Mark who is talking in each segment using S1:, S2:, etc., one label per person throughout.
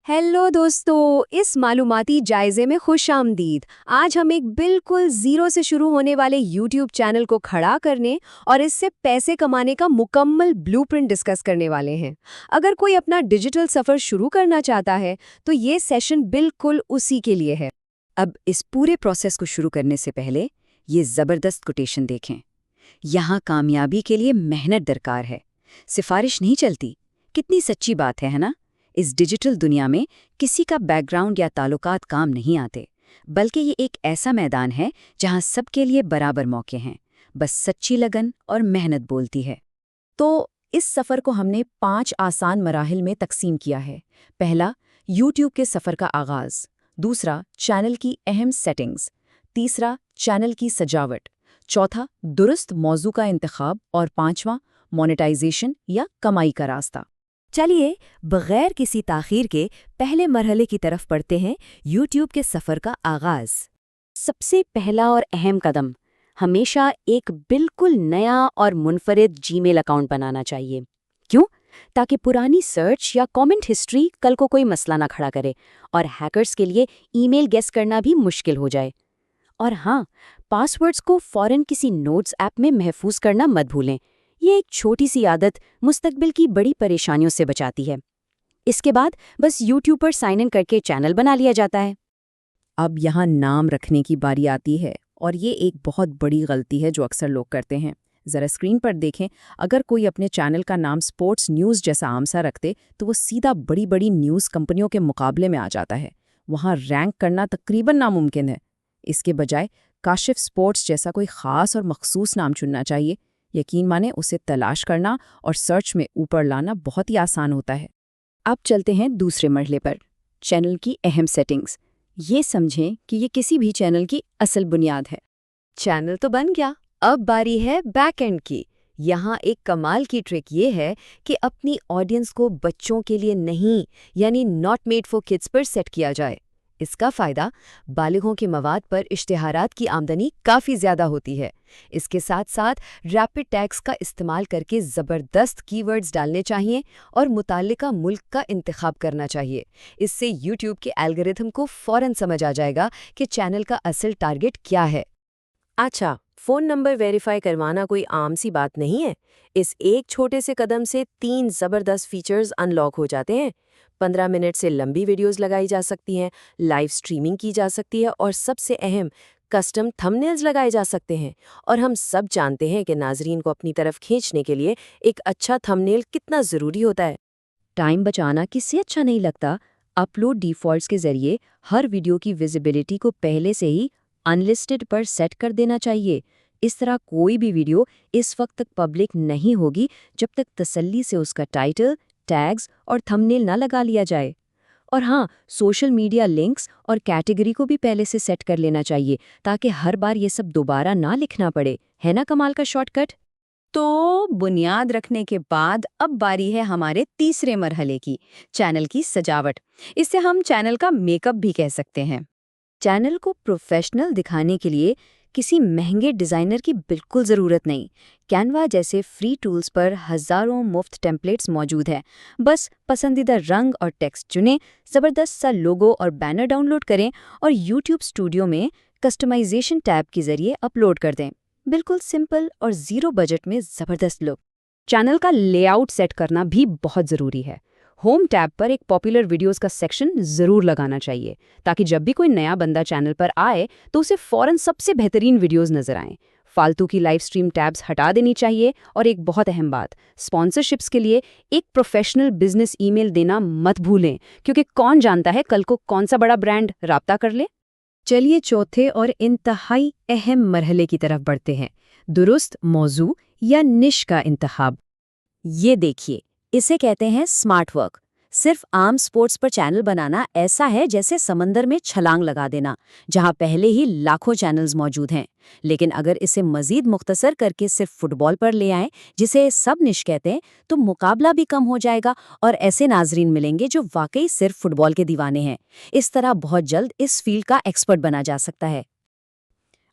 S1: Hello दोस्तों, इस मालूमाती जायजे में खुश आमदीद। आज हम एक बिल्कुल जीरो से शुरू होने वाले यूट्यूब चैनल को खड़ा करने और इससे पैसे कमाने का मुकम्मल ब्लूप्रिंट डिस्कस करने वाले हैं। अगर कोई अपना डिजिटल सफ़र शुरू करना चाहता है तो ये सेशन बिल्कुल उसी के लिए है।
S2: अब इस पूरे प्रोसेस को शुरू करने से पहले ये ज़बरदस्त कोटेशन देखें। यहाँ कामयाबी के लिए मेहनत दरकार है, सिफारिश नहीं चलती। कितनी सच्ची बात है ना? इस डिजिटल दुनिया में किसी का बैकग्राउंड या ताल्लुकात काम नहीं आते, बल्कि ये एक ऐसा मैदान है जहाँ सबके लिए बराबर मौके हैं। बस सच्ची लगन और मेहनत बोलती है।
S3: तो इस सफ़र को हमने 5 आसान मराहिल में तकसीम किया है। पहला, यूट्यूब के सफ़र का आगाज़। दूसरा, चैनल की अहम सेटिंग्स। तीसरा, चैनल की सजावट। चौथा, दुरुस्त मौजू का इंतखाब। और पांचवा, मोनेटाइजेशन या कमाई का रास्ता।
S2: चलिए बगैर किसी ताख़ीर के पहले मरहले की तरफ पढ़ते हैं, यूट्यूब के सफ़र का आगाज़। सबसे पहला और अहम कदम, हमेशा एक बिल्कुल नया और मुनफरिद जीमेल अकाउंट बनाना चाहिए। क्यों? ताकि पुरानी सर्च या कमेंट हिस्ट्री कल को कोई मसला ना खड़ा करे और हैकर्स के लिए ईमेल गेस करना भी मुश्किल हो जाए। और हाँ, पासवर्ड्स को फ़ौरन किसी नोट्स ऐप में महफूज करना मत भूलें। ये एक छोटी सी आदत मुस्तकबिल की बड़ी परेशानियों से बचाती है। इसके बाद बस यूट्यूब पर साइन इन करके चैनल बना लिया जाता है।
S3: अब यहाँ नाम रखने की बारी आती है, और ये एक बहुत बड़ी गलती है जो अक्सर लोग करते हैं। ज़रा स्क्रीन पर देखें, अगर कोई अपने चैनल का नाम स्पोर्ट्स न्यूज़ जैसा आम सा रखते तो वो सीधा बड़ी बड़ी न्यूज़ कंपनियों के मुकाबले में आ जाता है। वहाँ रैंक करना तकरीबन नामुमकिन है। इसके बजाय काशिफ स्पोर्ट्स जैसा कोई ख़ास और मखसूस नाम चुनना चाहिए। यकीन माने, उसे तलाश करना और सर्च में ऊपर लाना बहुत ही आसान होता है।
S2: अब चलते हैं दूसरे मरहले पर, चैनल की अहम सेटिंग्स। ये समझें कि ये किसी भी चैनल की असल बुनियाद है।
S1: चैनल तो बन गया, अब बारी है बैक एंड की। यहाँ एक कमाल की ट्रिक ये है कि अपनी ऑडियंस को बच्चों के लिए नहीं, यानी नॉट मेड फॉर किड्स पर सेट किया जाए। इसका फ़ायदा, बालिगों के मवाद पर इश्तिहारात की आमदनी काफ़ी ज़्यादा होती है। इसके साथ साथ रैपिड टैग्स का इस्तेमाल करके ज़बरदस्त कीवर्ड्स डालने चाहिए और मुताल्लिका मुल्क का इंतखाब करना चाहिए। इससे यूट्यूब के एल्गोरिथम को फ़ौरन समझ आ जाएगा कि चैनल का असल टारगेट क्या है।
S4: अच्छा, फ़ोन नंबर वेरीफाई करवाना कोई आम सी बात नहीं है। इस एक छोटे से कदम से 3 ज़बरदस्त फीचर्स अनलॉक हो जाते हैं। 15 मिनट से लंबी वीडियोस लगाई जा सकती हैं, लाइव स्ट्रीमिंग की जा सकती है और सबसे अहम, कस्टम थंबनेल्स लगाए जा सकते हैं। और हम सब जानते हैं कि नाज़रीन को अपनी तरफ खींचने के लिए एक अच्छा थंबनेल कितना ज़रूरी होता है।
S2: टाइम बचाना किससे अच्छा नहीं लगता? अपलोड डिफ़ॉल्ट्स के ज़रिए हर वीडियो की विजिबिलिटी को पहले से ही अनलिस्टेड पर सेट कर देना चाहिए। इस तरह कोई भी वीडियो इस वक्त तक पब्लिक नहीं होगी जब तक तसल्ली से उसका टाइटल, टैग्स और थंबनेल ना लगा लिया जाए। और हाँ, सोशल मीडिया लिंक्स और कैटेगरी को भी पहले से सेट कर लेना चाहिए ताकि हर बार ये सब दोबारा ना लिखना पड़े। है ना कमाल का शॉर्टकट? तो बुनियाद रखने के बाद अब बारी है हमारे तीसरे मरहले की, चैनल की सजावट। इसे हम चैनल का मेकअप भी कह सकते हैं। चैनल को प्रोफेशनल दिखाने के लिए किसी महंगे डिज़ाइनर की बिल्कुल ज़रूरत नहीं। कैनवा जैसे फ्री टूल्स पर हज़ारों मुफ्त टेम्पलेट्स मौजूद हैं। बस पसंदीदा रंग और टेक्स्ट चुनें, ज़बरदस्त सा लोगो और बैनर डाउनलोड करें और यूट्यूब स्टूडियो में कस्टमाइजेशन टैब के ज़रिए अपलोड कर दें। बिल्कुल सिंपल और ज़ीरो बजट में ज़बरदस्त लुक।
S1: चैनल का लेआउट सेट करना भी बहुत ज़रूरी है। होम टैब पर एक पॉपुलर वीडियोस का सेक्शन ज़रूर लगाना चाहिए ताकि जब भी कोई नया बंदा चैनल पर आए तो उसे फ़ौरन सबसे बेहतरीन वीडियोस नज़र आएं। फालतू की लाइव स्ट्रीम टैब्स हटा देनी चाहिए। और एक बहुत अहम बात, स्पॉन्सरशिप्स के लिए एक प्रोफेशनल बिजनेस ईमेल देना मत भूलें, क्योंकि कौन जानता है कल को कौन सा बड़ा ब्रांड राब्ता कर ले।
S3: चलिए चौथे और इंतहाई अहम मरहले की तरफ बढ़ते हैं, दुरुस्त मौजू या निश का इंतखाब।
S2: ये देखिए, इसे कहते हैं स्मार्ट वर्क। सिर्फ आम स्पोर्ट्स पर चैनल बनाना ऐसा है जैसे समंदर में छलांग लगा देना, जहां पहले ही लाखों चैनल्स मौजूद हैं। लेकिन अगर इसे मजीद मुख्तसर करके सिर्फ फुटबॉल पर ले आएं, जिसे सब निश कहते हैं, तो मुकाबला भी कम हो जाएगा और ऐसे नाजरीन मिलेंगे जो वाकई सिर्फ फुटबॉल के दीवाने हैं। इस तरह बहुत जल्द इस फील्ड का एक्सपर्ट बना जा सकता है।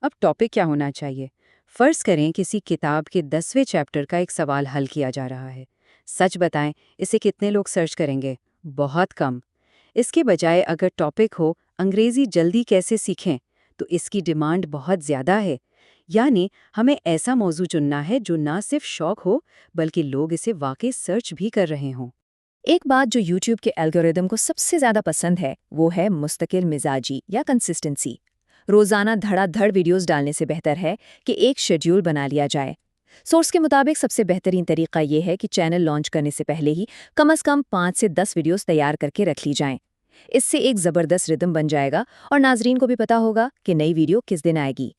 S3: अब टॉपिक क्या होना चाहिए? फ़र्ज़ करें किसी किताब के 10वें चैप्टर का एक सवाल हल किया जा रहा है। सच बताएं, इसे कितने लोग सर्च करेंगे? बहुत कम। اس کے بجائے اگر ٹاپک ہو انگریزی جلدی کیسے سیکھیں تو اس کی ڈیمانڈ بہت زیادہ ہے۔ یعنی ہمیں ایسا موضوع چننا ہے جو نہ صرف شوق ہو بلکہ لوگ اسے واقعی سرچ بھی کر رہے ہوں۔
S2: ایک بات جو یوٹیوب کے الگوریدم کو سب سے زیادہ پسند ہے وہ ہے مستقل مزاجی یا کنسسٹنسی۔ روزانہ دھڑا دھڑ ویڈیوز ڈالنے سے بہتر ہے کہ ایک شیڈیول بنا لیا جائے۔ سورس کے مطابق سب سے بہترین طریقہ یہ ہے کہ چینل لانچ کرنے سے پہلے ہی کم از کم 5 سے 10 ویڈیوز تیار کر کے رکھ لی جائیں۔ اس سے ایک زبردست ردم بن جائے گا اور ناظرین کو بھی پتا ہوگا کہ نئی ویڈیو کس دن آئے گی۔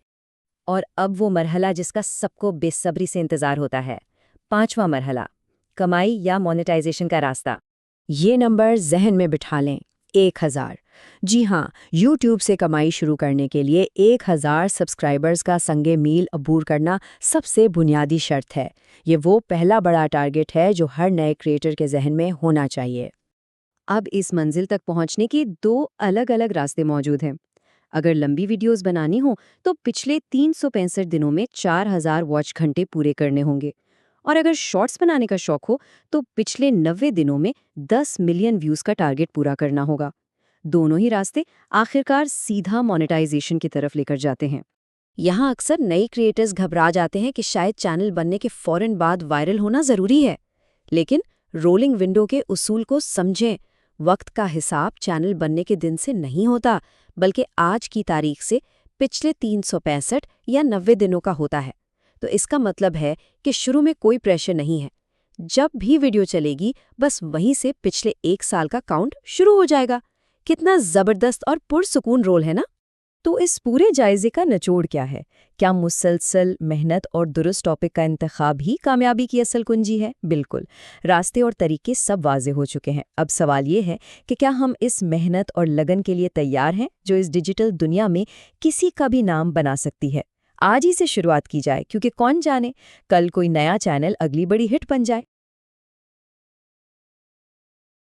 S2: اور اب وہ مرحلہ جس کا سب کو بے صبری سے انتظار ہوتا ہے، 5واں مرحلہ، کمائی یا مونیٹائزیشن کا راستہ۔
S3: یہ نمبر ذہن میں بٹھا لیں، 1000۔ جی ہاں، یوٹیوب سے کمائی شروع کرنے کے لیے 1000 سبسکرائبرز کا سنگ میل عبور کرنا سب سے بنیادی شرط ہے۔ یہ وہ پہلا بڑا ٹارگٹ ہے جو ہر نئے کریٹر کے ذہن میں ہونا چاہیے۔ اب اس منزل تک پہنچنے کے 2 الگ الگ راستے موجود ہیں۔ اگر لمبی ویڈیوز بنانی ہوں تو پچھلے 365 دنوں میں 4000 واچ گھنٹے پورے کرنے ہوں گے، اور اگر شارٹس بنانے کا شوق ہو تو پچھلے 90 دنوں میں 10 ملین ویوز کا ٹارگٹ پورا کرنا ہوگا۔ دونوں ہی راستے آخرکار سیدھا مونیٹائزیشن کی طرف لے کر جاتے ہیں۔
S1: یہاں اکثر نئے کریٹرز گھبرا جاتے ہیں کہ شاید چینل بننے کے فوراً بعد وائرل ہونا ضروری ہے، لیکن رولنگ ونڈو کے اصول کو سمجھیں۔ وقت کا حساب چینل بننے کے دن سے نہیں ہوتا، بلکہ آج کی تاریخ سے پچھلے 365 یا 90 دنوں کا ہوتا ہے۔ تو اس کا مطلب ہے کہ شروع میں کوئی پریشر نہیں ہے۔ جب بھی ویڈیو چلے گی بس وہیں سے پچھلے 1 سال کا کاؤنٹ شروع ہو جائے گا۔ کتنا زبردست اور پرسکون رول ہے نا؟
S2: تو اس پورے جائزے کا نچوڑ کیا ہے؟ کیا مسلسل محنت اور درست ٹاپک کا انتخاب ہی کامیابی کی اصل کنجی ہے؟ بالکل، راستے اور طریقے سب واضح ہو چکے ہیں۔ اب سوال یہ ہے کہ کیا ہم اس محنت اور لگن کے لیے تیار ہیں جو اس ڈیجیٹل دنیا میں کسی کا بھی نام بنا سکتی ہے؟ آج ہی سے شروعات کی جائے، کیونکہ کون جانے کل کوئی نیا چینل اگلی بڑی ہٹ بن جائے۔